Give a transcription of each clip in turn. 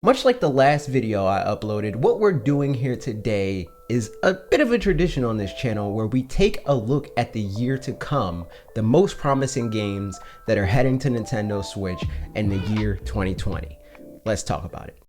Much like the last video I uploaded, what we're doing here today is a bit of a tradition on this channel where we take a look at the year to come, the most promising games that are heading to Nintendo Switch in the year 2020. Let's talk about it.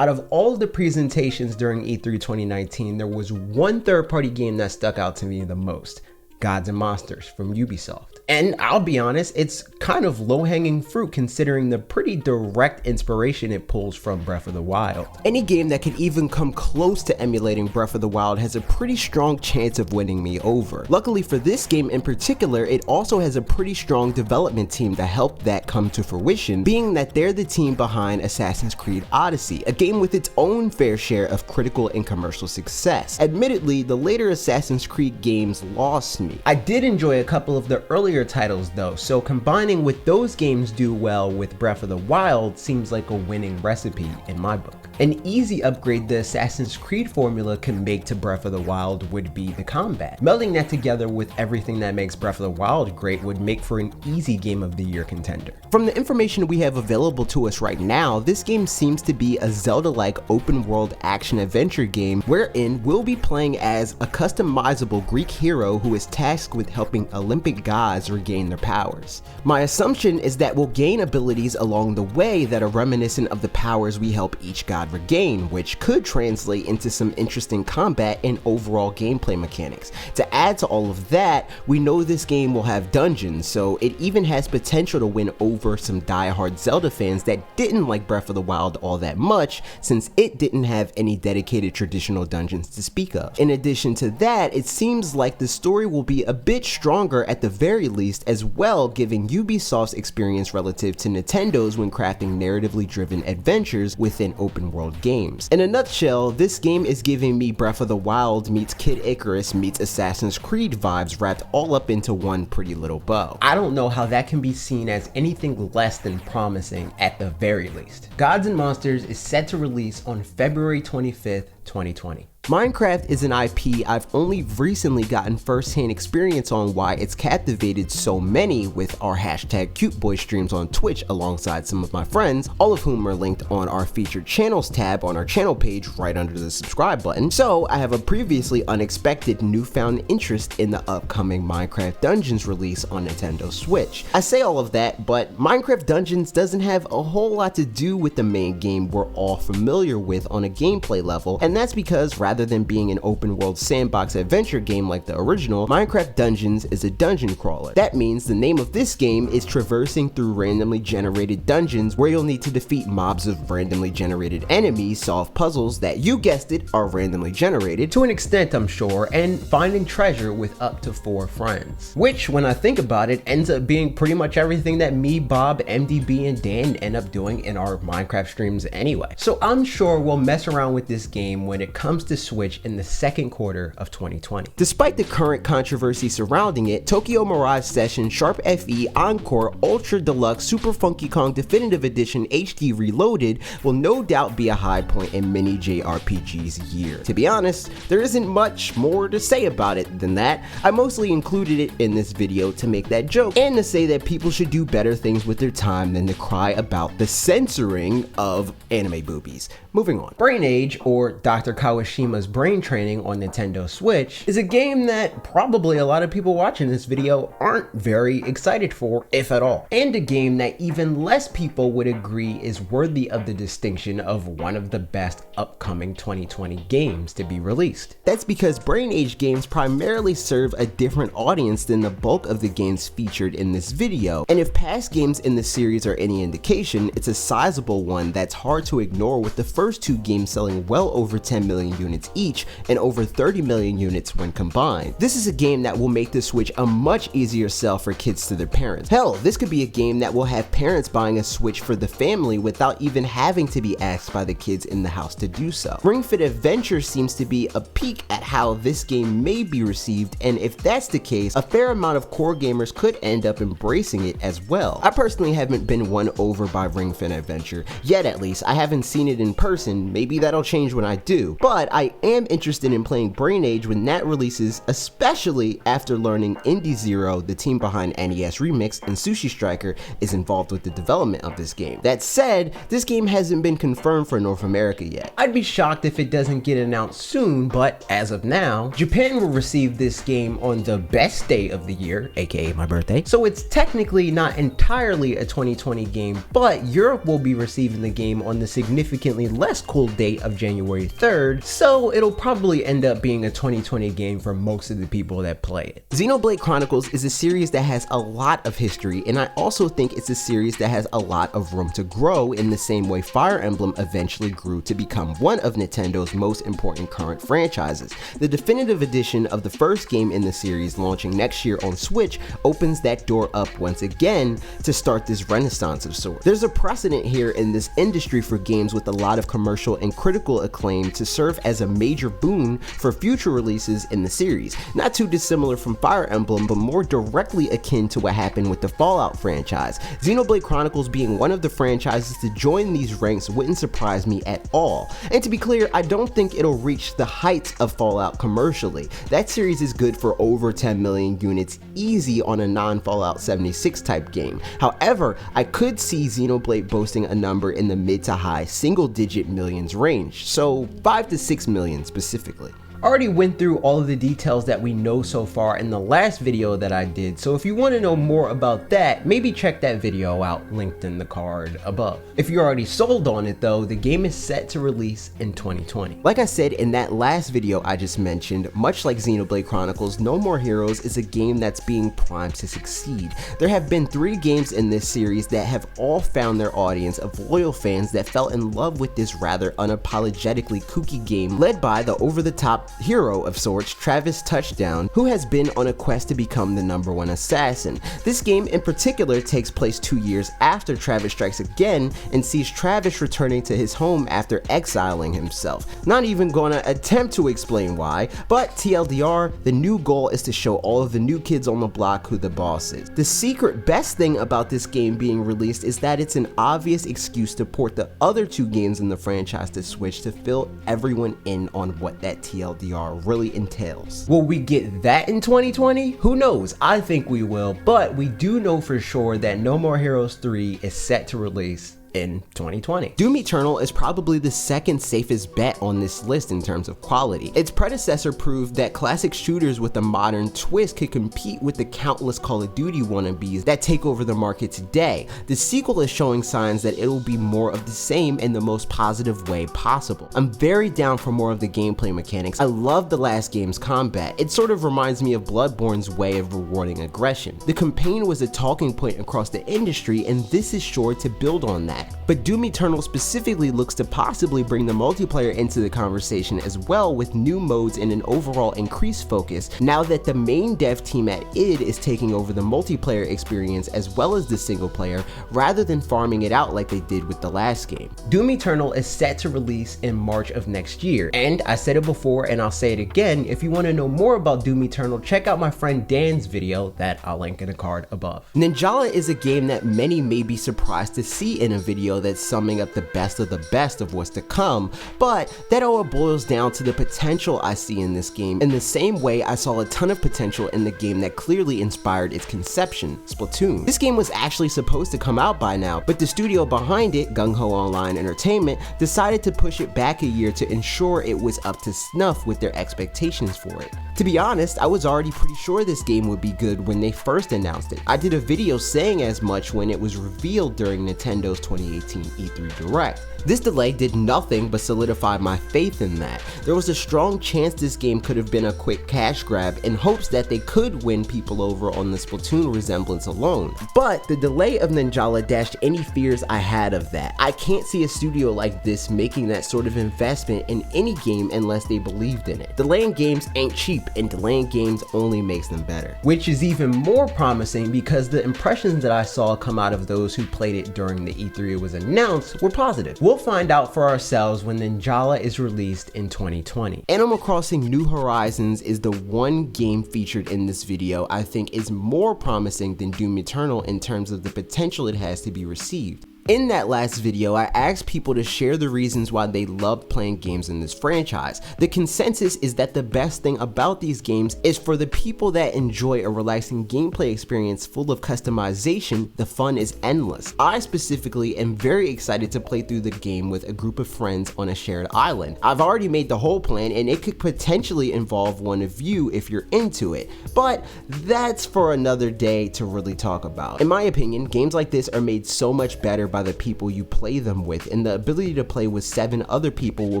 Out of all the presentations during E3 2019, there was one third-party game that stuck out to me the most: Gods and Monsters from Ubisoft. And I'll be honest, it's kind of low-hanging fruit considering the pretty direct inspiration it pulls from Breath of the Wild. Any game that could even come close to emulating Breath of the Wild has a pretty strong chance of winning me over. Luckily for this game in particular, it also has a pretty strong development team that helped that come to fruition, being that they're the team behind Assassin's Creed Odyssey, a game with its own fair share of critical and commercial success. Admittedly, the later Assassin's Creed games lost me. I did enjoy a couple of the earlier titles though, so combining with those games do well with Breath of the Wild seems like a winning recipe in my book. An easy upgrade the Assassin's Creed formula can make to Breath of the Wild would be the combat. Melding that together with everything that makes Breath of the Wild great would make for an easy Game of the Year contender. From the information we have available to us right now, this game seems to be a Zelda-like open-world action-adventure game wherein we'll be playing as a customizable Greek hero who is tasked with helping Olympic gods regain their powers. My assumption is that we'll gain abilities along the way that are reminiscent of the powers we help each god regain, which could translate into some interesting combat and overall gameplay mechanics. To add to all of that, we know this game will have dungeons, so it even has potential to win over some die-hard Zelda fans that didn't like Breath of the Wild all that much, since it didn't have any dedicated traditional dungeons to speak of. In addition to that, it seems like the story will be a bit stronger at the very least, as well giving Ubisoft's experience relative to Nintendo's when crafting narratively driven adventures within open world games. In a nutshell, this game is giving me Breath of the Wild meets Kid Icarus meets Assassin's Creed vibes wrapped all up into one pretty little bow. I don't know how that can be seen as anything less than promising at the very least. Gods and Monsters is set to release on February 25th, 2020. Minecraft is an IP I've only recently gotten first-hand experience on why it's captivated so many with our #CuteBoy streams on Twitch alongside some of my friends, all of whom are linked on our featured channels tab on our channel page right under the subscribe button. So I have a previously unexpected newfound interest in the upcoming Minecraft Dungeons release on Nintendo Switch. I say all of that, but Minecraft Dungeons doesn't have a whole lot to do with the main game we're all familiar with on a gameplay level, and that's because rather than being an open world sandbox adventure game like the original, Minecraft Dungeons is a dungeon crawler. That means the name of this game is traversing through randomly generated dungeons where you'll need to defeat mobs of randomly generated enemies, solve puzzles that, you guessed it, are randomly generated to an extent I'm sure, and finding treasure with up to 4 friends. Which, when I think about it, ends up being pretty much everything that me, Bob, MDB, and Dan end up doing in our Minecraft streams anyway. So I'm sure we'll mess around with this game when it comes to Switch in the second quarter of 2020. Despite the current controversy surrounding it, Tokyo Mirage Session Sharp FE Encore Ultra Deluxe Super Funky Kong Definitive Edition HD Reloaded will no doubt be a high point in many JRPG's year. To be honest, there isn't much more to say about it than that. I mostly included it in this video to make that joke and to say that people should do better things with their time than to cry about the censoring of anime boobies. Moving on. Brain Age, or Dr. Kawashima's Brain Training on Nintendo Switch, is a game that probably a lot of people watching this video aren't very excited for, if at all. And a game that even less people would agree is worthy of the distinction of one of the best upcoming 2020 games to be released. That's because Brain Age games primarily serve a different audience than the bulk of the games featured in this video, and if past games in the series are any indication, it's a sizable one that's hard to ignore, with the first 2 games selling well over 10 million units each and over 30 million units when combined. This is a game that will make the Switch a much easier sell for kids to their parents. Hell, this could be a game that will have parents buying a Switch for the family without even having to be asked by the kids in the house to do so. Ring Fit Adventure seems to be a peek at how this game may be received, and if that's the case, a fair amount of core gamers could end up embracing it as well. I personally haven't been won over by Ring Fit Adventure, yet at least. I haven't seen it in person, person. Maybe that'll change when I do, but I am interested in playing Brain Age when that releases, especially after learning Indie Zero, the team behind NES Remix and Sushi Striker, is involved with the development of this game. That said, this game hasn't been confirmed for North America yet. I'd be shocked if it doesn't get announced soon, but as of now, Japan will receive this game on the best day of the year, aka my birthday, so it's technically not entirely a 2020 game, but Europe will be receiving the game on the significantly less cool date of January 3rd, so it'll probably end up being a 2020 game for most of the people that play it. Xenoblade Chronicles is a series that has a lot of history, and I also think it's a series that has a lot of room to grow in the same way Fire Emblem eventually grew to become one of Nintendo's most important current franchises. The definitive edition of the first game in the series launching next year on Switch opens that door up once again to start this renaissance of sorts. There's a precedent here in this industry for games with a lot of commercial and critical acclaim to serve as a major boon for future releases in the series. Not too dissimilar from Fire Emblem, but more directly akin to what happened with the Fallout franchise. Xenoblade Chronicles being one of the franchises to join these ranks wouldn't surprise me at all. And to be clear, I don't think it'll reach the heights of Fallout commercially. That series is good for over 10 million units easy on a non-Fallout 76 type game. However, I could see Xenoblade boasting a number in the mid to high single-digit millions range, so 5 to 6 million specifically. I already went through all of the details that we know so far in the last video that I did, so if you want to know more about that, maybe check that video out, linked in the card above. If you're already sold on it though, the game is set to release in 2020. Like I said in that last video I just mentioned, much like Xenoblade Chronicles, No More Heroes is a game that's being primed to succeed. There have been 3 games in this series that have all found their audience of loyal fans that fell in love with this rather unapologetically kooky game led by the over-the-top hero of sorts, Travis Touchdown, who has been on a quest to become the #1 assassin. This game in particular takes place 2 years after Travis strikes again and sees Travis returning to his home after exiling himself. Not even gonna attempt to explain why, but TLDR, the new goal is to show all of the new kids on the block who the boss is. The secret best thing about this game being released is that it's an obvious excuse to port the other 2 games in the franchise to Switch to fill everyone in on what that TLDR really entails. Will we get that in 2020? Who knows? I think we will, but we do know for sure that No More Heroes 3 is set to release in 2020. Doom Eternal is probably the second safest bet on this list in terms of quality. Its predecessor proved that classic shooters with a modern twist could compete with the countless Call of Duty wannabes that take over the market today. The sequel is showing signs that it will be more of the same in the most positive way possible. I'm very down for more of the gameplay mechanics. I love the last game's combat. It sort of reminds me of Bloodborne's way of rewarding aggression. The campaign was a talking point across the industry, and this is sure to build on that. But Doom Eternal specifically looks to possibly bring the multiplayer into the conversation as well, with new modes and an overall increased focus now that the main dev team at id is taking over the multiplayer experience as well as the single player, rather than farming it out like they did with the last game. Doom Eternal is set to release in March of next year, and I said it before and I'll say it again, if you want to know more about Doom Eternal, check out my friend Dan's video that I'll link in the card above. Ninjalah is a game that many may be surprised to see in a video that's summing up the best of what's to come, but that all boils down to the potential I see in this game in the same way I saw a ton of potential in the game that clearly inspired its conception, Splatoon. This game was actually supposed to come out by now, but the studio behind it, Gung Ho Online Entertainment, decided to push it back a year to ensure it was up to snuff with their expectations for it. To be honest, I was already pretty sure this game would be good when they first announced it. I did a video saying as much when it was revealed during Nintendo's 2018 E3 Direct. This delay did nothing but solidify my faith in that. There was a strong chance this game could have been a quick cash grab in hopes that they could win people over on the Splatoon resemblance alone. But the delay of Ninjalah dashed any fears I had of that. I can't see a studio like this making that sort of investment in any game unless they believed in it. Delaying games ain't cheap, and delaying games only makes them better. Which is even more promising because the impressions that I saw come out of those who played it during the E3 it was announced were positive. We'll find out for ourselves when Ninjalah is released in 2020. Animal Crossing New Horizons is the one game featured in this video I think is more promising than Doom Eternal in terms of the potential it has to be received. In that last video, I asked people to share the reasons why they loved playing games in this franchise. The consensus is that the best thing about these games is for the people that enjoy a relaxing gameplay experience full of customization, the fun is endless. I specifically am very excited to play through the game with a group of friends on a shared island. I've already made the whole plan and it could potentially involve one of you if you're into it, but that's for another day to really talk about. In my opinion, games like this are made so much better by the people you play them with, and the ability to play with 7 other people will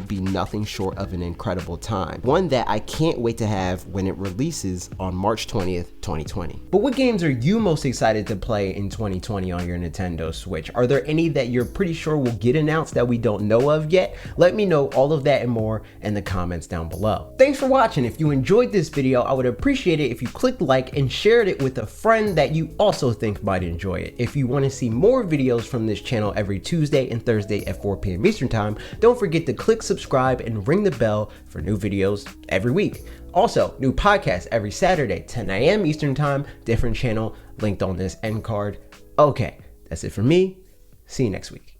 be nothing short of an incredible time. One that I can't wait to have when it releases on March 20th, 2020. But what games are you most excited to play in 2020 on your Nintendo Switch? Are there any that you're pretty sure will get announced that we don't know of yet? Let me know all of that and more in the comments down below. Thanks for watching. If you enjoyed this video, I would appreciate it if you clicked like and shared it with a friend that you also think might enjoy it. If you want to see more videos from this channel every Tuesday and Thursday at 4 p.m. Eastern Time, don't forget to click subscribe and ring the bell for new videos every week. Also, new podcasts every Saturday, 10 a.m. Eastern Time, different channel linked on this end card. Okay, that's it for me. See you next week.